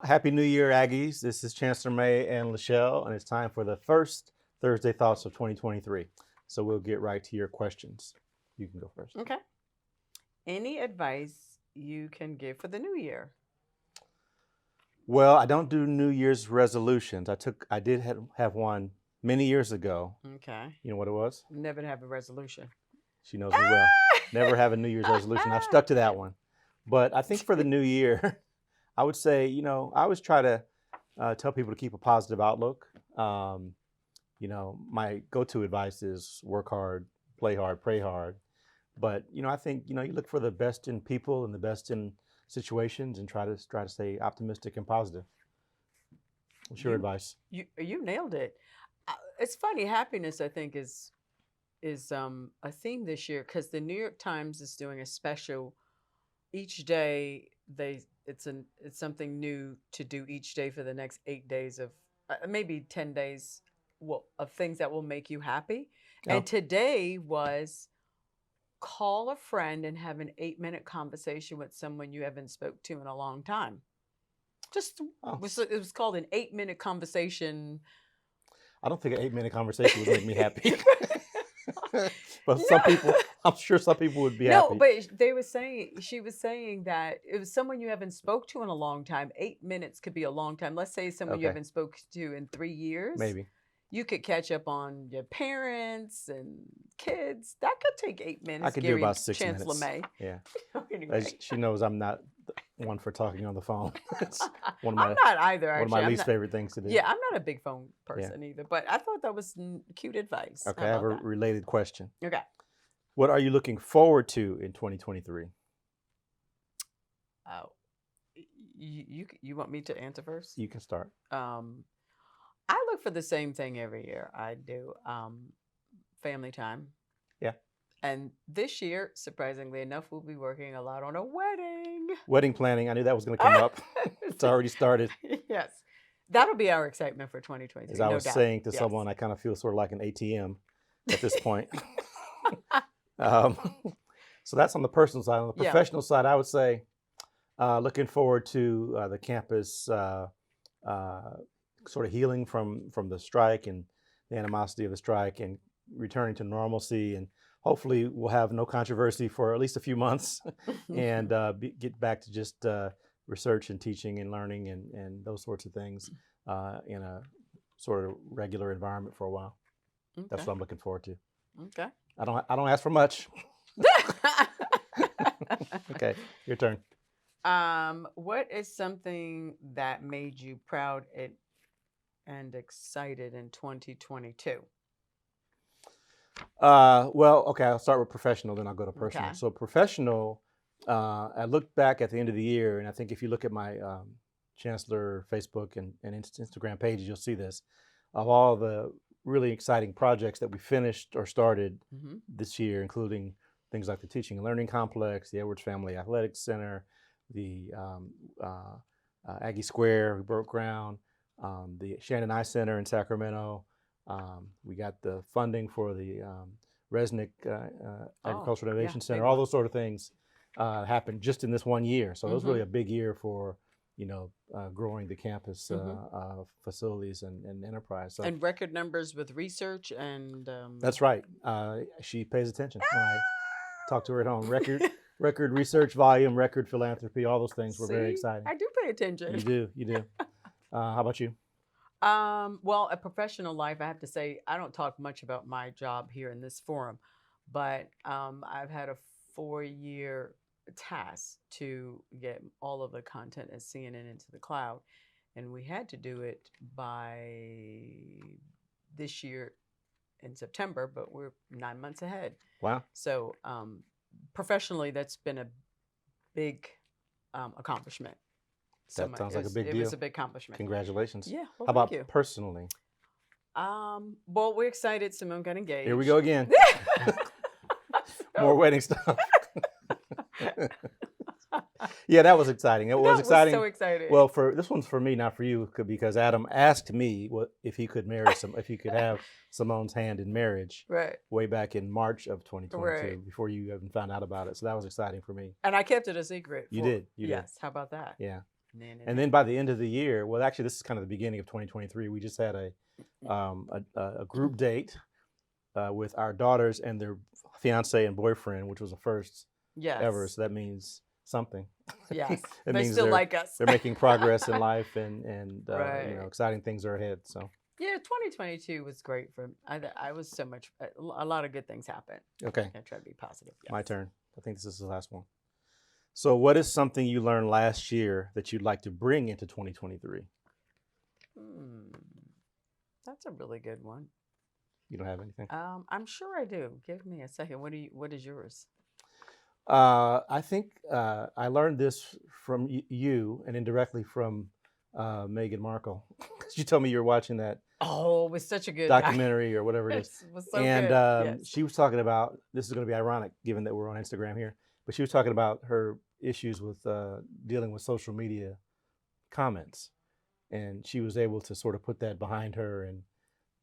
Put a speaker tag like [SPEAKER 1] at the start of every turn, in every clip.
[SPEAKER 1] Happy New Year, Aggies. This is Chancellor May and LeShelle, and it's time for the first Thursday Thoughts of 2023. So we'll get right to your questions. You can go first.
[SPEAKER 2] Okay. Any advice you can give for the new year?
[SPEAKER 1] Well, I don't do New Year's resolutions. I did have one many years ago.
[SPEAKER 2] Okay.
[SPEAKER 1] You know what it was?
[SPEAKER 2] Never have a resolution.
[SPEAKER 1] She knows me well. Never have a New Year's resolution. I've stuck to that one. But I think for the new year, I would say, I always try to tell people to keep a positive outlook. My go-to advice is work hard, play hard, pray hard. But, I think, you look for the best in people and the best in situations and try to stay optimistic and positive. What's your advice?
[SPEAKER 2] You nailed it. It's funny. Happiness, I think, is a theme this year because the New York Times is doing a special. Each day it's something new to do each day for the next 8 days of maybe 10 days of things that will make you happy.
[SPEAKER 1] Oh.
[SPEAKER 2] And today was call a friend and have an 8-minute conversation with someone you haven't spoke to in a long time. It was called an 8-minute conversation.
[SPEAKER 1] I don't think an 8-minute conversation would make me happy. But I'm sure some people would be happy.
[SPEAKER 2] No, but she was saying that it was someone you haven't spoke to in a long time. 8 minutes could be a long time. Let's say someone you haven't spoken to in 3 years.
[SPEAKER 1] Maybe.
[SPEAKER 2] You could catch up on your parents and kids. That could take 8 minutes.
[SPEAKER 1] I could do about 6
[SPEAKER 2] Chancellor
[SPEAKER 1] minutes.
[SPEAKER 2] May.
[SPEAKER 1] Yeah.
[SPEAKER 2] Anyway.
[SPEAKER 1] She knows I'm not one for talking on the phone. It's
[SPEAKER 2] I'm not either.
[SPEAKER 1] One of my least favorite things to do.
[SPEAKER 2] Yeah, I'm not a big phone person either. But I thought that was cute advice.
[SPEAKER 1] Okay, I have a related question.
[SPEAKER 2] Okay.
[SPEAKER 1] What are you looking forward to in 2023?
[SPEAKER 2] Oh, you want me to answer first?
[SPEAKER 1] You can start.
[SPEAKER 2] I look for the same thing every year. I do family time.
[SPEAKER 1] Yeah.
[SPEAKER 2] And this year, surprisingly enough, we'll be working a lot on a wedding.
[SPEAKER 1] Wedding planning. I knew that was going to come up. It's already started.
[SPEAKER 2] Yes. That'll be our excitement for 2023.
[SPEAKER 1] As I was saying to someone, I kind of feel sort of like an ATM at this point. So that's on the personal side. On the professional side, I would say looking forward to the campus sort of healing from the strike and the animosity of the strike and returning to normalcy. And hopefully we'll have no controversy for at least a few months and get back to just research and teaching and learning and those sorts of things in a sort of regular environment for a while. Okay. That's what I'm looking forward to.
[SPEAKER 2] Okay.
[SPEAKER 1] I don't ask for much. Okay, your turn.
[SPEAKER 2] What is something that made you proud and excited in 2022?
[SPEAKER 1] Well, okay, I'll start with professional, then I'll go to personal.
[SPEAKER 2] Okay.
[SPEAKER 1] So professional, I looked back at the end of the year, and I think if you look at my Chancellor Facebook and Instagram pages, you'll see this, of all the really exciting projects that we finished or started this year, including things like the Teaching and Learning Complex, the Edwards Family Athletics Center, the Aggie Square, we broke ground, the Shannon Eye Center in Sacramento. We got the funding for the Resnick Agricultural Innovation Center. All those sort of things happened just in this one year. So it was really a big year for growing the campus facilities and enterprise. So,
[SPEAKER 2] and record numbers with research and...
[SPEAKER 1] That's right. She pays attention when I talk to her at home. Record research volume, record philanthropy, all those things were very exciting.
[SPEAKER 2] I do pay attention.
[SPEAKER 1] You do. How about you?
[SPEAKER 2] Well, a professional life, I have to say, I don't talk much about my job here in this forum, but I've had a 4-year task to get all of the content at CNN into the cloud. And we had to do it by this year in September, but we're 9 months ahead.
[SPEAKER 1] Wow.
[SPEAKER 2] So professionally, that's been a big accomplishment.
[SPEAKER 1] That sounds like a big deal.
[SPEAKER 2] It was a big accomplishment.
[SPEAKER 1] Congratulations.
[SPEAKER 2] Yeah. Well,
[SPEAKER 1] how about
[SPEAKER 2] thank you.
[SPEAKER 1] Personally?
[SPEAKER 2] Well, we're excited. Simone got engaged.
[SPEAKER 1] Here we go again. More wedding stuff. Yeah, that was exciting. It was exciting.
[SPEAKER 2] So exciting.
[SPEAKER 1] Well, this one's for me, not for you, because Adam asked me if he could if he could have Simone's hand in marriage.
[SPEAKER 2] Right.
[SPEAKER 1] Way back in March of 2022,
[SPEAKER 2] right.
[SPEAKER 1] Before you even found out about it. So that was exciting for me.
[SPEAKER 2] And I kept it a secret.
[SPEAKER 1] You did.
[SPEAKER 2] Yes. How about that?
[SPEAKER 1] Yeah. And then by the end of the year, well, actually, this is kind of the beginning of 2023. We just had a group date with our daughters and their fiance and boyfriend, which was a first ever.
[SPEAKER 2] Yes.
[SPEAKER 1] So that means something.
[SPEAKER 2] Yes.
[SPEAKER 1] It
[SPEAKER 2] They
[SPEAKER 1] means
[SPEAKER 2] still like us.
[SPEAKER 1] they're making progress in life, and
[SPEAKER 2] Right.
[SPEAKER 1] exciting things are ahead. So
[SPEAKER 2] Yeah, 2022 was great for I was so much a lot of good things happened.
[SPEAKER 1] okay,
[SPEAKER 2] I try to be positive.
[SPEAKER 1] my
[SPEAKER 2] Yes.
[SPEAKER 1] turn. I think this is the last one. So, what is something you learned last year that you'd like to bring into 2023?
[SPEAKER 2] Hmm. That's a really good one.
[SPEAKER 1] You don't have anything?
[SPEAKER 2] I'm sure I do. Give me a second. What is yours?
[SPEAKER 1] I think I learned this from you and indirectly from Meghan Markle. 'Cause you told me you were watching that
[SPEAKER 2] Oh, it was such a good
[SPEAKER 1] documentary or whatever it
[SPEAKER 2] It
[SPEAKER 1] is.
[SPEAKER 2] was so
[SPEAKER 1] And
[SPEAKER 2] good. Yes.
[SPEAKER 1] she was talking about, this is going to be ironic given that we're on Instagram here, but she was talking about her issues with dealing with social media comments. And she was able to sort of put that behind her and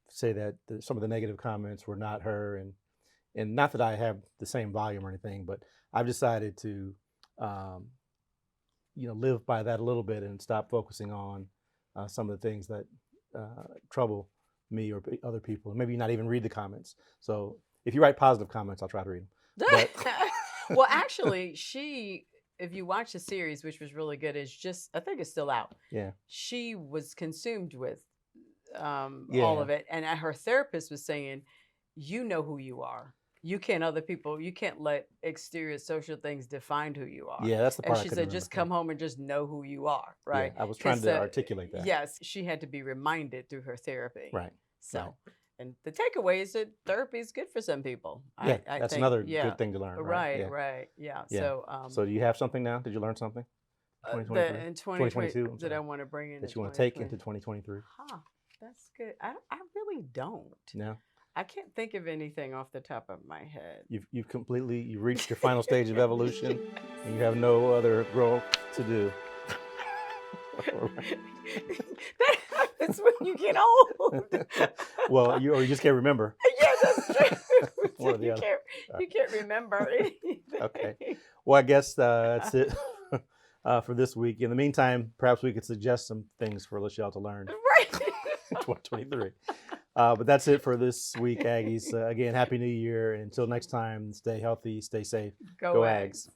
[SPEAKER 1] say that some of the negative comments were not her. And not that I have the same volume or anything, but I've decided to, live by that a little bit and stop focusing on some of the things that trouble me or other people, and maybe not even read the comments. So if you write positive comments, I'll try to read them. But
[SPEAKER 2] Well, actually, if you watch the series, which was really good, I think it's still out.
[SPEAKER 1] yeah,
[SPEAKER 2] She was consumed with all
[SPEAKER 1] yeah,
[SPEAKER 2] of it, and her therapist was saying, "You know who you are. You can't let exterior social things define who you are."
[SPEAKER 1] yeah, that's the
[SPEAKER 2] And
[SPEAKER 1] part I
[SPEAKER 2] she
[SPEAKER 1] couldn't
[SPEAKER 2] said,
[SPEAKER 1] remember.
[SPEAKER 2] "Just come home and just know who you are."
[SPEAKER 1] Yeah,
[SPEAKER 2] Right?
[SPEAKER 1] I was trying
[SPEAKER 2] 'Cause,
[SPEAKER 1] to articulate that.
[SPEAKER 2] yes, she had to be reminded through her therapy.
[SPEAKER 1] Right.
[SPEAKER 2] So.
[SPEAKER 1] Right.
[SPEAKER 2] And the takeaway is that therapy is good for some people.
[SPEAKER 1] Yeah,
[SPEAKER 2] I
[SPEAKER 1] that's
[SPEAKER 2] think,
[SPEAKER 1] another
[SPEAKER 2] yeah,
[SPEAKER 1] good thing to learn.
[SPEAKER 2] right,
[SPEAKER 1] Yeah.
[SPEAKER 2] right, yeah.
[SPEAKER 1] Yeah. So do you have something now? Did you learn something? 2023,
[SPEAKER 2] In
[SPEAKER 1] 2022. I'm
[SPEAKER 2] that I
[SPEAKER 1] sorry.
[SPEAKER 2] want to bring in
[SPEAKER 1] That you want to take
[SPEAKER 2] 2020.
[SPEAKER 1] into 2023.
[SPEAKER 2] Huh, that's good. I really don't.
[SPEAKER 1] No,
[SPEAKER 2] I can't think of anything off the top of my head.
[SPEAKER 1] you've reached your final stage of evolution, and you have no other growth to do.
[SPEAKER 2] That happens when you get old.
[SPEAKER 1] Well, you just can't remember.
[SPEAKER 2] Yeah, that's true.
[SPEAKER 1] One or the other.
[SPEAKER 2] You can't remember anything.
[SPEAKER 1] Okay. Well, I guess that's it for this week. In the meantime, perhaps we could suggest some things for LeShelle to learn
[SPEAKER 2] Right.
[SPEAKER 1] in 2023. But that's it for this week, Aggies. Again, Happy New Year. And until next time, stay healthy, stay safe.
[SPEAKER 2] Go
[SPEAKER 1] Go
[SPEAKER 2] Aggies.
[SPEAKER 1] Ags.